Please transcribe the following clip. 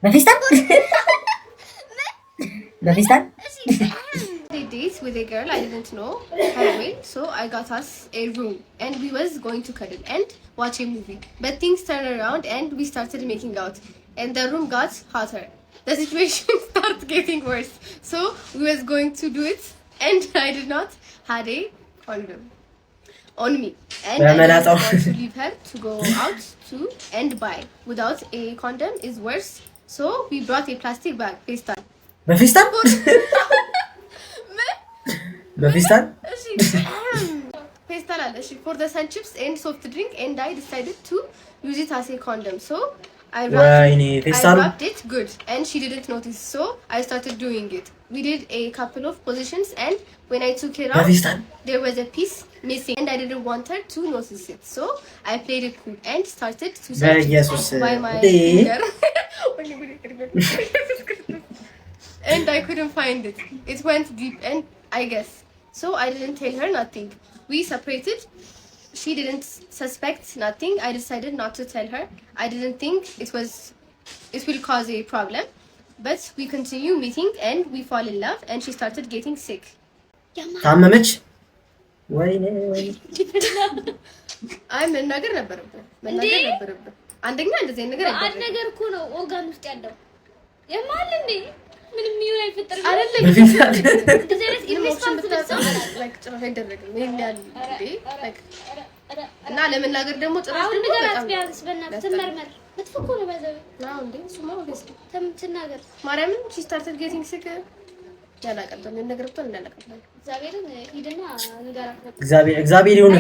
በፌስታል በፌስታል a date with a girl I didn't know her way, so I got us a room and we was going to cuddle and watch a movie. But things turned around and we started making out and the room got hotter. The situation started getting worse, so we was going to do it and I did not had a condom on me and I didn't want to leave her to go out to and buy without a condom is worse, so we brought a plastic bag. Festal በፌስታል በፌስታል Festal አለ እሺ for the sun chips and soft drink and I decided to use it as a condom, so I wrapped it good and she didn't notice, so I started doing it. We did a couple of positions and when I took it out there was a piece missing and I didn't want her to notice it, so I played it cool and started to by my finger and I couldn't find it. It went deep and I guess, so I didn't tell her nothing. We separated. She didn't suspect nothing. I decided not to tell her. I didn't think it will cause a problem, but we continue meeting and we fall in love and she started getting sick. ታመመች ወይኔ አይ መናገር ነበረብን አንደኛ እንደዚህ ነገር አይደለም። አንድ ነገር እኮ ነው ኦርጋን ውስጥ ያለው የማል እንዴ ምንም ይሁን አይፈጠርም አይደለም። እንደዚህ አይነት ኢንቨስትመንት ተሰማ ላይክ ጭራሽ አይደረግም። ይሄን ያህል እንዴ ላይክ እና ለመናገር ደግሞ ጭራሽ ደግሞ በጣም ቢያንስ በእናትህ ትመርመር መጥፎ እኮ ነው ባይዘው ነው እንዴ እሱማ ኦብቪየስ ተምትናገር ማርያምን she started getting sick ያላቀደም ነገር ብቻ እንዳላቀደም እግዚአብሔርን ሂደና ንገራት። እግዚአብሔር ይሁን